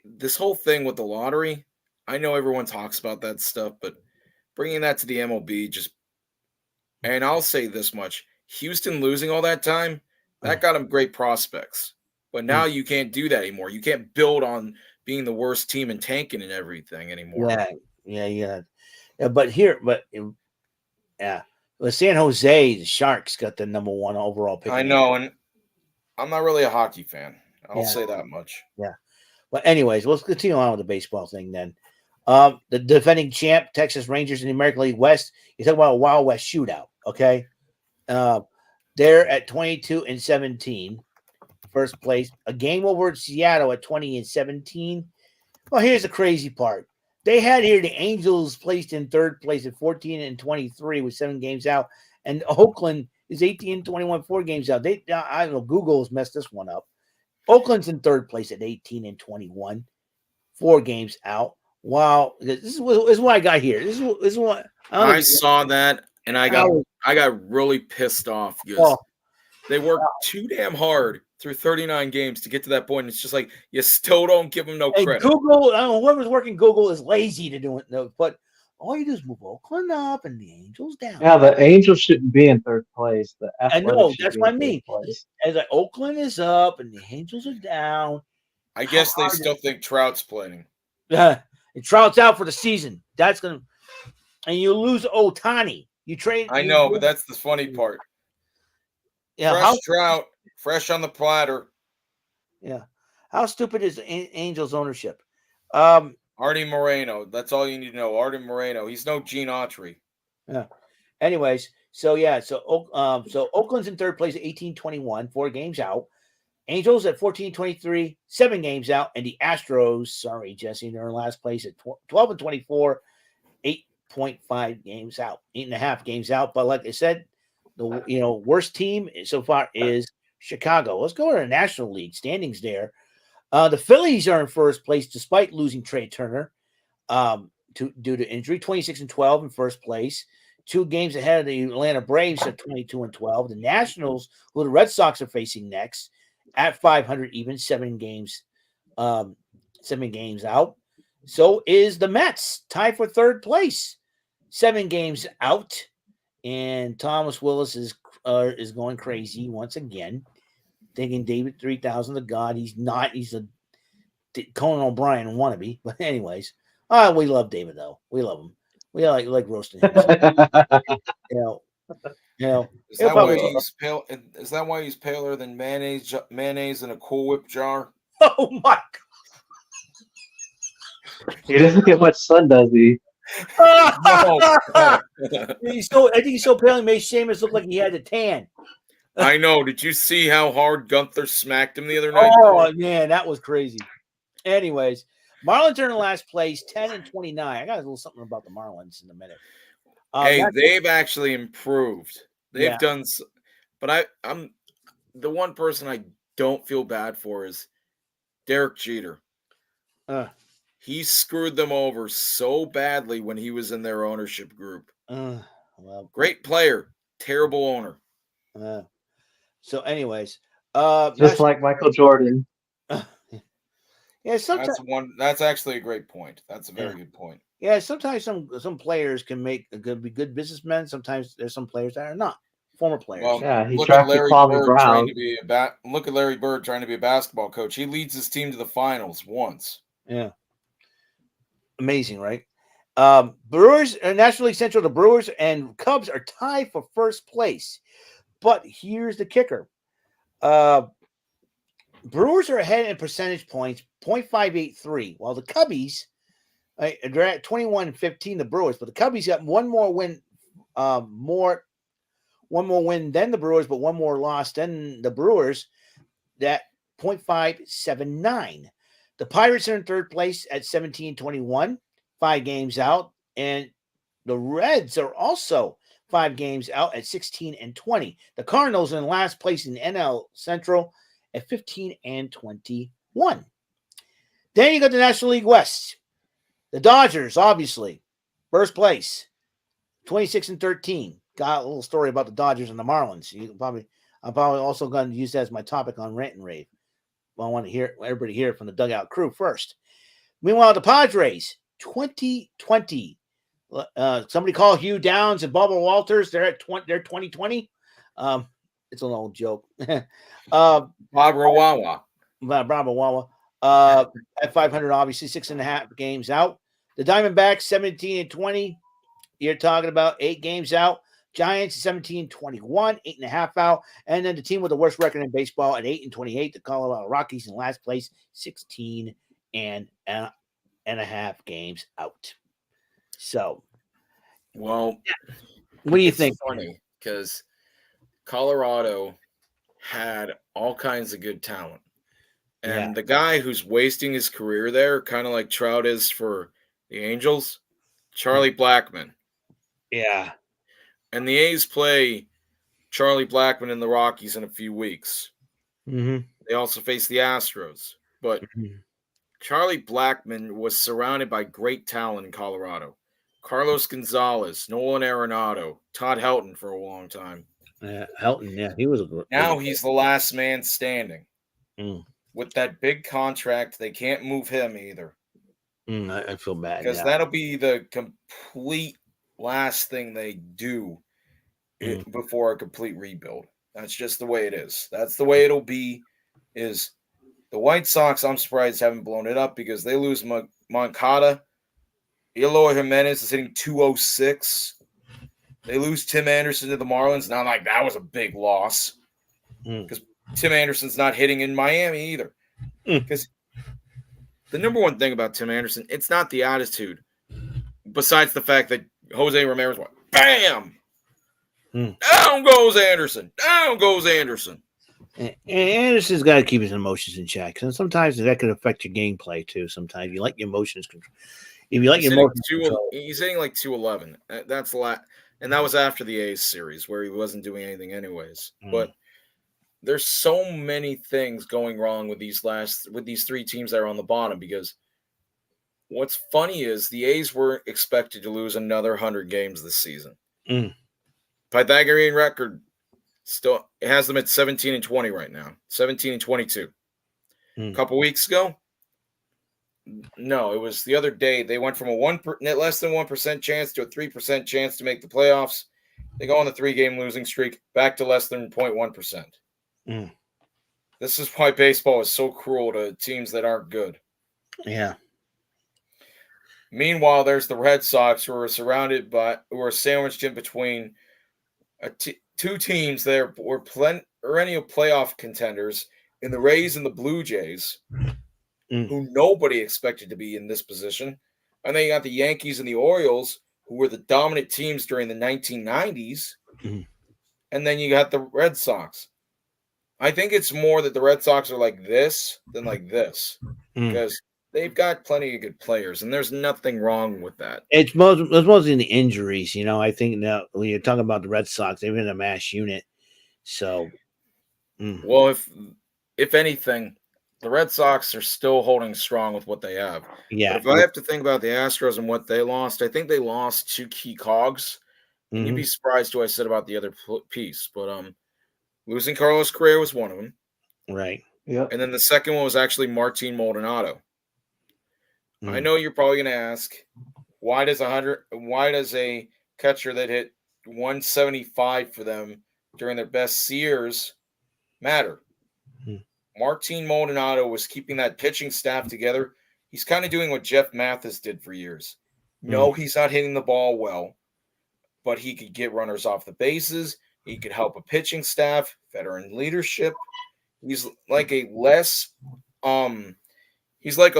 this whole thing with the lottery. I know everyone talks about that stuff, but bringing that to the MLB and I'll say this much: Houston losing all that time, that got them great prospects. But now you can't do that anymore. You can't build on being the worst team and tanking and everything anymore. Yeah. But with San Jose, the Sharks got the number 1 overall pick. I know, and I'm not really a hockey fan. I'll say that much. Yeah. But anyways, let's continue on with the baseball thing then. The defending champ, Texas Rangers in the American League West. You talk about a Wild West shootout, okay? They're at 22-17, first place. A game over Seattle at 20-17. Well, here's the crazy part. They had here the Angels placed in third place at 14-23 with 7 games out, and Oakland is 18-21, 4 games out. I don't know. Google's messed this one up. Oakland's in third place at 18-21, 4 games out. Wow, this is what I got here. This is what I saw that, and I got really pissed off because they worked too damn hard through 39 games to get to that point. It's just like you still don't give them no credit. Google, whoever's working Google is lazy to do it. No, but all you do is move Oakland up and the Angels down. Yeah, the Angels shouldn't be in third place. The I know, that's what I mean. As like Oakland is up and the Angels are down. I guess they still think Trout's playing. And Trout's out for the season. That's gonna, and you lose Ohtani. You trade. I know, but that's the funny part. Yeah, Trout, fresh on the platter. Yeah, how stupid is Angels ownership? Artie Moreno. That's all you need to know. Artie Moreno. He's no Gene Autry. Yeah. Anyways, so Oakland's in third place at 18-21, 4 games out. Angels at 14-23, 7 games out, and the Astros, sorry, Jesse, they're in last place at 12-24, 8.5 games out, 8.5 games out. But like I said, the worst team so far is Chicago. Let's go to the National League standings there. The Phillies are in first place despite losing Trey Turner due to injury, 26-12 in first place. 2 games ahead of the Atlanta Braves at 22-12. The Nationals, who the Red Sox are facing next, at 500 even, 7 games out. So is the Mets, tied for third place, 7 games out. And Thomas Willis is going crazy once again, thinking David 3000 the God. He's not. He's a Conan O'Brien wannabe. But anyways, we love David though. We love him. We like roasting him. Is that why he's paler than mayonnaise in a Cool Whip jar? Oh my God! He doesn't get much sun, does he? I think he's so pale he made Sheamus look like he had a tan. I know. Did you see how hard Gunther smacked him the other night? Oh man, that was crazy. Anyways, Marlins are in last place, 10-29. I got a little something about the Marlins in a minute. They've actually improved. They've done, but I'm the one person I don't feel bad for is Derek Jeter. He screwed them over so badly when he was in their ownership group. Great player, terrible owner. So, anyways, just like Michael Jordan. Yeah, sometimes that's actually a great point. That's a very good point. Yeah, sometimes some players can be good businessmen. Sometimes there's some players that are not former players. Well, yeah, he look at Larry Bird trying to be Larry Bird trying to be a basketball coach. He leads his team to the finals once. Yeah, amazing, right? Brewers, National League Central, the Brewers and Cubs are tied for first place. But here's the kicker. Brewers are ahead in percentage points, .583, while the Cubbies, they're at 21-15, the Brewers, but the Cubbies got one more win than the Brewers, but one more loss than the Brewers, that .579. The Pirates are in third place at 17-21, 5 games out, and The Reds are also 5 games out at 16 and 20. The Cardinals are in last place in the NL Central at 15 and 21. Then you got the National League West. The Dodgers, obviously, first place, 26 and 13. Got a little story about the Dodgers and the Marlins. I'm probably also going to use that as my topic on Rant and Rave. Well, I want to hear everybody hear it from the Dugout crew first. Meanwhile, the Padres, 2020. Somebody call Hugh Downs and Bubba Walters. They're 2020. It's an old joke. Barbara Wawa. Bravo Wawa. At 500, obviously 6.5 games out. The Diamondbacks 17 and 20. You're talking about 8 games out. Giants 17-21, 8.5 out. And then the team with the worst record in baseball at 8 and 28, the Colorado Rockies in last place, 16 and a half games out. So, well, what do you think? Funny because Colorado had all kinds of good talent. And the guy who's wasting his career there, kind of like Trout is for the Angels, Charlie Blackmon. Yeah. And the A's play Charlie Blackmon and the Rockies in a few weeks. Mm-hmm. They also face the Astros. But Charlie Blackmon was surrounded by great talent in Colorado. Carlos Gonzalez, Nolan Arenado, Todd Helton for a long time. Helton, he was a good. Now he's the last man standing. Mm. With that big contract, they can't move him either. I feel bad. Because that'll be the complete last thing they do before a complete rebuild. That's just the way it is. That's the way it'll be. Is the White Sox, I'm surprised, haven't blown it up because they lose Moncada. Eloy Jimenez is hitting 206. They lose Tim Anderson to the Marlins. Now, like, that was a big loss because Tim Anderson's not hitting in Miami either. Because the number one thing about Tim Anderson, it's not the attitude. Besides the fact that Jose Ramirez went, bam! Down goes Anderson. Down goes Anderson. And Anderson's got to keep his emotions in check. And sometimes that could affect your gameplay, too. Sometimes you let your emotions control. If you let your emotions control. He's hitting like 211. That's a lot. And that was after the A's series where he wasn't doing anything anyways. But there's so many things going wrong with these 3 teams that are on the bottom because what's funny is the A's were expected to lose another 100 games this season. Pythagorean record still it has them at 17 and 20 right now. 17 and 22. A couple weeks ago, no, it was the other day. They went from a less than 1% chance to a 3% chance to make the playoffs. They go on the 3-game losing streak, back to less than 0.1%. This is why baseball is so cruel to teams that aren't good. Yeah. Meanwhile, there's the Red Sox who are sandwiched in between 2 teams that were perennial playoff contenders in the Rays and the Blue Jays, who nobody expected to be in this position. And then you got the Yankees and the Orioles, who were the dominant teams during the 1990s. And then you got the Red Sox. I think it's more that the Red Sox are like this than like this because they've got plenty of good players, and there's nothing wrong with that. It's mostly in the injuries. I think that when you're talking about the Red Sox, they've been a mass unit. So, well, if anything, the Red Sox are still holding strong with what they have. Yeah. But if I have to think about the Astros and what they lost, I think they lost 2 key cogs. And you'd be surprised what I said about the other piece, but losing Carlos Correa was one of them. Right. Yeah. And then the second one was actually Martin Maldonado. I know you're probably going to ask, why does a catcher that hit 175 for them during their best years matter? Martin Maldonado was keeping that pitching staff together. He's kind of doing what Jeff Mathis did for years. No, he's not hitting the ball well, but he could get runners off the bases. He could help a pitching staff, veteran leadership. He's like a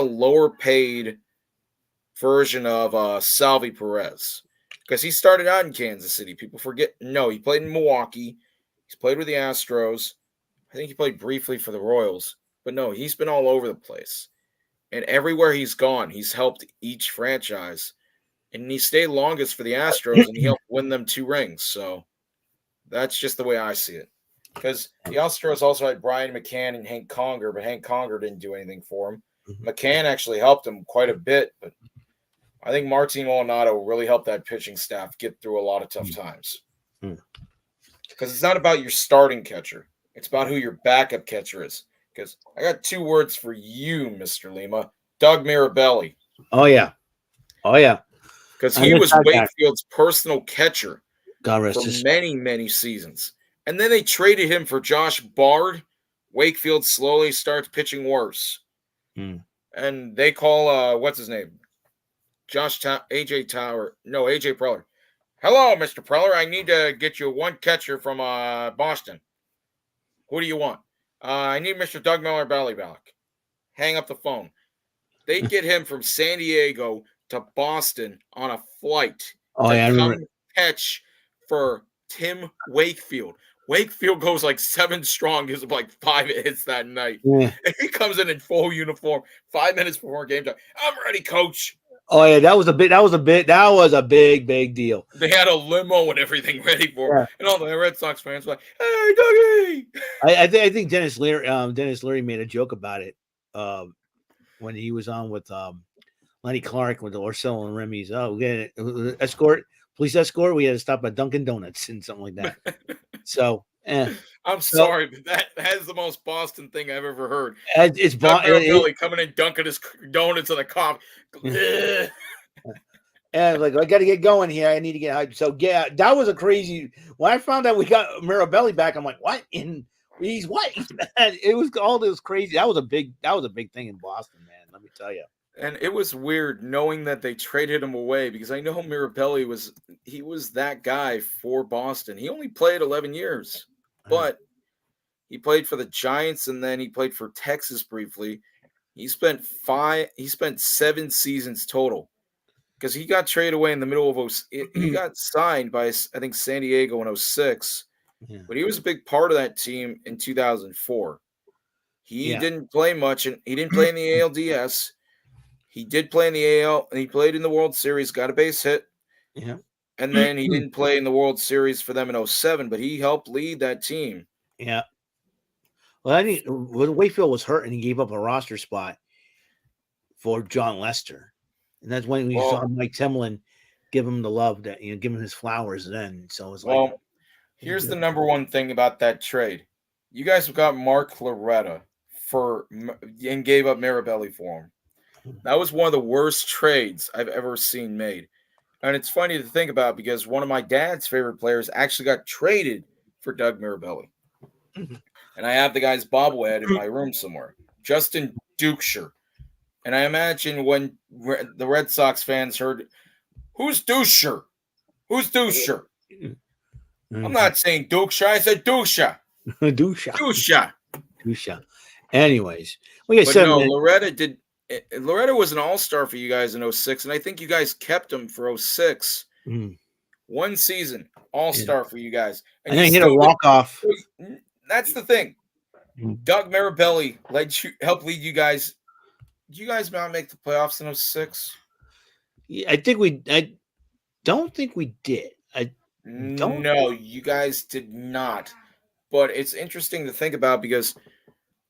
lower paid version of Salvi Perez because he started out in Kansas City. People forget. No, he played in Milwaukee. He's played with the Astros. I think he played briefly for the Royals. But no, he's been all over the place. And everywhere he's gone, he's helped each franchise and he stayed longest for the Astros, and he helped win them 2 rings. So that's just the way I see it. Because the Astros also had Brian McCann and Hank Conger, but Hank Conger didn't do anything for him. McCann actually helped him quite a bit, but I think Martin Maldonado really helped that pitching staff get through a lot of tough times. Because it's not about your starting catcher. It's about who your backup catcher is. Because I got 2 words for you, Mr. Lima. Doug Mirabelli. Oh, yeah. Because he was Wakefield's personal catcher for many, many seasons. And then they traded him for Josh Bard. Wakefield slowly starts pitching worse. And they call, what's his name? AJ Preller. Hello, Mr. Preller. I need to get you 1 catcher from Boston. Who do you want? I need Mr. Doug Mirabelli back. Hang up the phone. They get him from San Diego to Boston on a flight to come catch for Tim Wakefield. Wakefield goes like 7 strong, gives him like 5 hits that night. And he comes in full uniform 5 minutes before game time. I'm ready, coach. Oh yeah, that was a big deal. They had a limo and everything ready for him, and all the Red Sox fans were like, "Hey, Dougie!" I think Dennis Leary made a joke about it when he was on with Lenny Clark with the Orsello and Remy's. Oh, we get police escort. We had to stop at Dunkin' Donuts and something like that. So, I'm sorry, but that is the most Boston thing I've ever heard. It's Billy coming in, dunking his donuts in the coffee. And like, I got to get going here. I need to get hyped. So yeah, that was a crazy. When I found out we got Mirabelli back, I'm like, what? He's what? It was all this crazy. That was a big thing in Boston, man. Let me tell you. And it was weird knowing that they traded him away because I know Mirabelli was that guy for Boston. He only played 11 years, but he played for the Giants and then he played for Texas briefly. He spent 7 seasons total because he got traded away in the middle of he got signed by, I think, San Diego in 06, but he was a big part of that team in 2004. He didn't play much, and he didn't play in the ALDS. He did play in the AL, and he played in the World Series, got a base hit. Yeah. And then he didn't play in the World Series for them in 07, but he helped lead that team. Yeah. Well, I think when Wakefield was hurt and he gave up a roster spot for John Lester. And that's when we saw Mike Temlin give him the love that, give him his flowers then. So it was like. Here's the number one thing about that trade. You guys have got Mark Loretta and gave up Mirabelli for him. That was one of the worst trades I've ever seen made. And it's funny to think about because one of my dad's favorite players actually got traded for Doug Mirabelli. And I have the guy's bobblehead in my room somewhere. Justin Dukeshire. And I imagine when the Red Sox fans heard, who's Dukeshire? Who's Dukeshire? I'm not saying Dukeshire. I said Dusha. Dusha. Anyways. Loretta was an all-star for you guys in 06, and I think you guys kept him for 06. 1 season, all-star for you guys. And then he hit a walk-off. That's the thing. Doug Mirabelli helped lead you guys. Did you guys not make the playoffs in 06? Yeah, I don't think we did. No, you guys did not. But it's interesting to think about because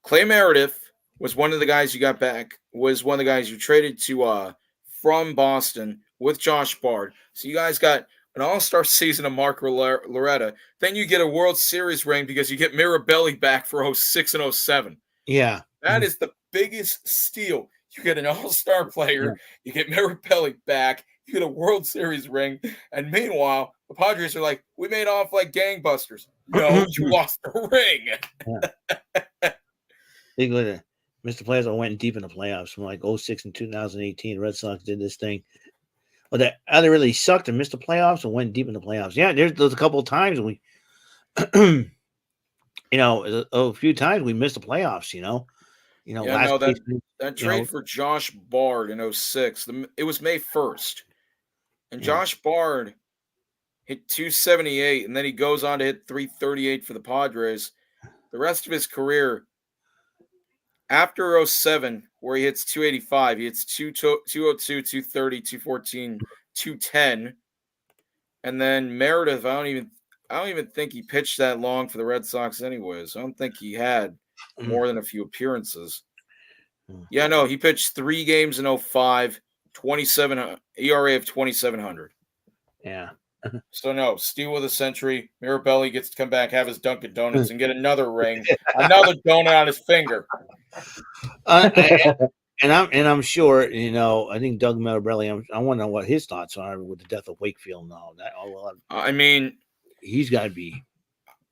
Clay Meredith was one of the guys you got back, was one of the guys you traded to from Boston with Josh Bard. So you guys got an all-star season of Mark Loretta. Then you get a World Series ring because you get Mirabelli back for 06 and 07. Yeah. That is the biggest steal. You get an all-star player, you get Mirabelli back, you get a World Series ring, and meanwhile, the Padres are like, we made off like gangbusters. No, you lost the ring. Mr. Playoffs went deep in the playoffs from like 06 and 2018. Red Sox did this thing. Well, that either really sucked and missed the playoffs or went deep in the playoffs. Yeah, there's a couple of times we, a few times we missed the playoffs, that trade for Josh Bard in 06, it was May 1st. And Josh Bard hit 278, and then he goes on to hit 338 for the Padres. The rest of his career, after 07, where he hits 285, he hits 202, 230, 214, 210. And then Meredith, I don't even think he pitched that long for the Red Sox anyways. I don't think he had more than a few appearances. Yeah, no, he pitched 3 games in 05, 27 ERA of 2,700. Yeah. So no, steal of the century. Mirabelli gets to come back, have his Dunkin' Donuts, and get another ring, another donut on his finger. And I'm sure, I think Doug Mirabelli, I want to know what his thoughts are with the death of Wakefield and all that. I mean, he's got to be.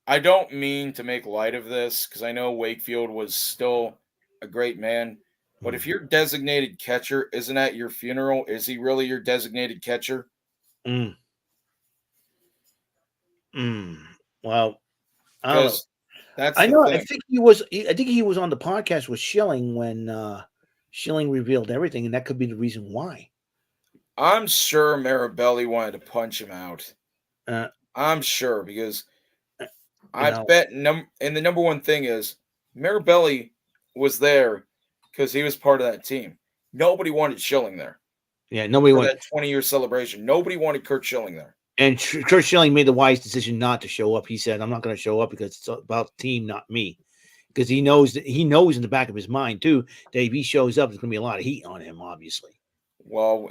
I don't mean to make light of this because I know Wakefield was still a great man. But if your designated catcher isn't at your funeral, is he really your designated catcher? Well, I don't know. That's I know. the thing. I think he was on the podcast with Schilling when Schilling revealed everything, and that could be the reason why. I'm sure Mirabelli wanted to punch him out. I'm sure because I bet and the number one thing is Mirabelli was there because he was part of that team. Nobody wanted Schilling there. Yeah, nobody wanted that 20-year celebration. Nobody wanted Curt Schilling there. And Curt Schilling made the wise decision not to show up. He said, "I'm not going to show up because it's about the team, not me." Because he knows in the back of his mind too that if he shows up, there's going to be a lot of heat on him. Obviously. Well,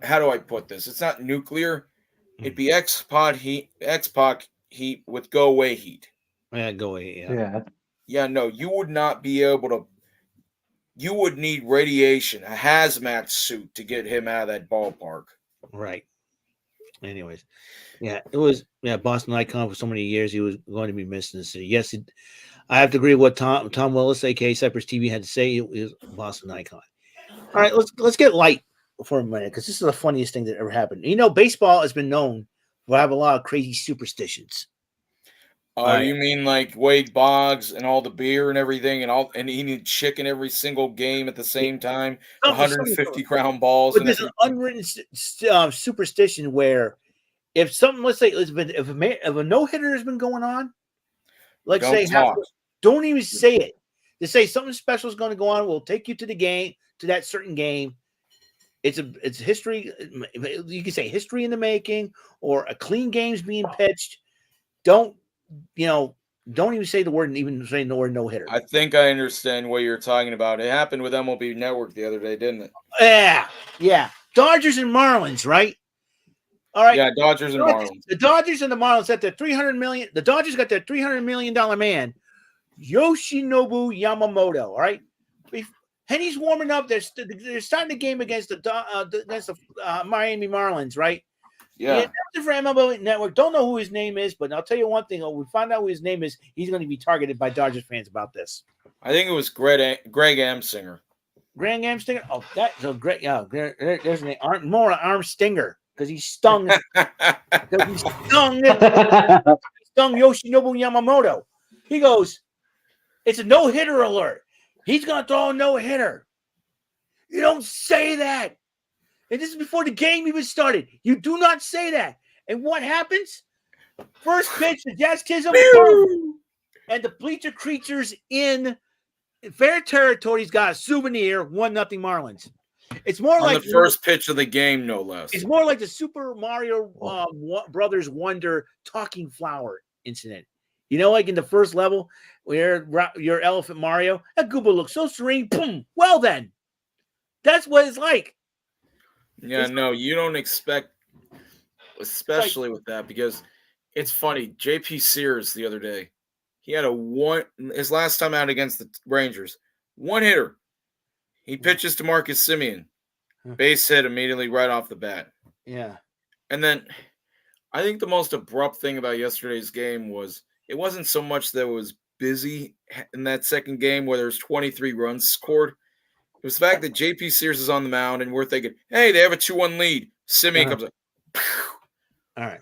how do I put this? It's not nuclear. It'd be X-Pac heat with go away heat. Yeah, go away. Yeah. Yeah. No, you would not be able to. You would need radiation, a hazmat suit to get him out of that ballpark. Right. Anyways, yeah, it was Boston icon for so many years. He was going to be missed in the city. Yes, I have to agree with what Tom Willis, aka Cypress TV, had to say. It was Boston icon. All right, let's get light for a minute because this is the funniest thing that ever happened. Baseball has been known for having a lot of crazy superstitions. You mean like Wade Boggs and all the beer and everything and eating chicken every single game at the same time, 150 ground balls. But there's an unwritten superstition where if something, let's say, if a no hitter has been going on, let's say, don't even say it. They say something special is going to go on. We'll take you to the game, to that certain game. It's history. You can say history in the making, or a clean game's being pitched. Don't even say the word, even say the word no hitter. I think I understand what you're talking about. It happened with MLB Network the other day, didn't it? Yeah. Dodgers and Marlins, right? All right. Yeah, Dodgers and Marlins. The Dodgers and the Marlins at their $300 million. The Dodgers got their $300 million man, Yoshinobu Yamamoto. All right. Henny's warming up. They're starting the game against the Miami Marlins, right? Yeah. For MLB Network. Don't know who his name is, but I'll tell you one thing. When we find out who his name is, he's going to be targeted by Dodgers fans about this. I think it was Greg Amsinger. Greg Amsinger? Oh, that's a great. Yeah, there's an arm stinger because he stung. Because he stung Yoshinobu Yamamoto. He goes, "It's a no-hitter alert. He's going to throw a no-hitter." You don't say that. And this is before the game even started. You do not say that. And what happens? First pitch, the Jazz Kism, and the bleacher creatures in fair territory's got a souvenir, 1-0 Marlins. It's more like the first pitch of the game, no less. It's more like the Super Mario Brothers Wonder talking flower incident. Like in the first level, where your elephant Mario, that Gooba looks so serene. Boom. Well, then, that's what it's like. Yeah, no, you don't expect, especially with that, because it's funny. JP Sears the other day, he had his last time out against the Rangers, 1 hitter. He pitches to Marcus Semien, base hit immediately right off the bat. Yeah. And then I think the most abrupt thing about yesterday's game was it wasn't so much that it was busy in that second game where there's 23 runs scored. It was the fact that JP Sears is on the mound and we're thinking, hey, they have a 2-1 lead. Semien comes up. All right.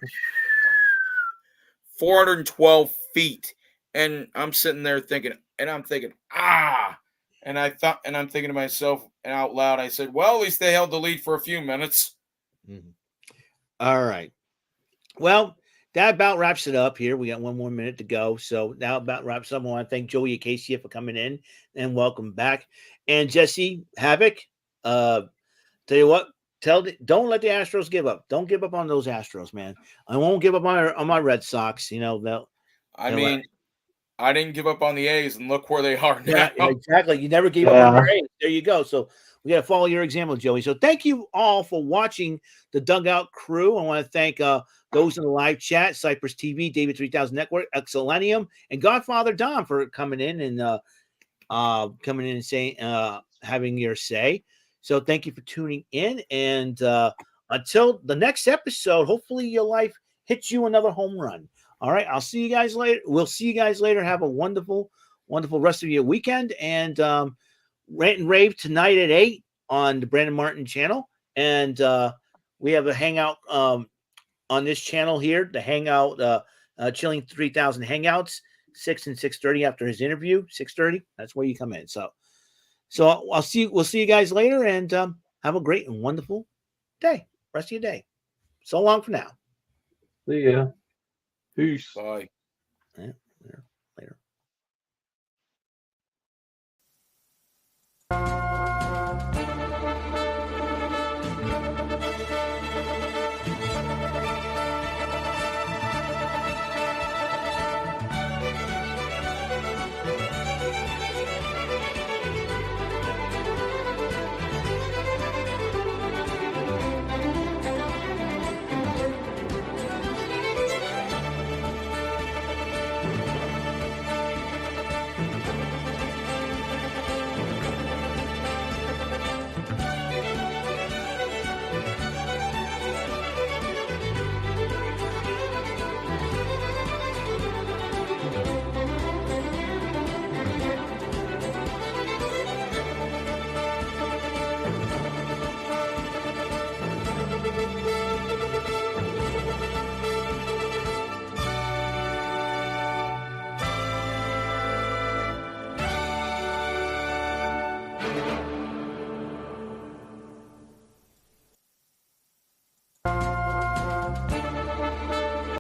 412 feet. And I'm sitting there thinking, and I'm thinking, And I'm thinking to myself and out loud, I said, well, at least they held the lead for a few minutes. Mm-hmm. All right. Well, that about wraps it up here. We got 1 more minute to go. So that about wraps up. I want to thank Joey Acacia for coming in and welcome back. And Jesse Havoc, tell you what, don't let the Astros give up. Don't give up on those Astros, man. I won't give up on my Red Sox. You know, I mean, I didn't give up on the A's, and look where they are now. yeah, exactly. You never gave up on your A's. There you go. So we got to follow your example, Joey. So thank you all for watching the Dugout Crew. I want to thank those in the live chat, Cypress TV, David 3000 Network, Excelenium, and Godfather Don for coming in and saying having your say. So thank you for tuning in. And until the next episode, hopefully your life hits you another home run. All right. I'll see you guys later. We'll see you guys later. Have a wonderful, wonderful rest of your weekend. And Rant and Rave tonight at 8 on the Brandon Martin channel. And we have a hangout on this channel here, the hangout, Chilling 3000 Hangouts, 6 and 6:30 after his interview, 6:30. That's where you come in. So we'll see you guys later, and have a great and wonderful day. Rest of your day. So long for now. See ya. Peace. Bye. Yeah.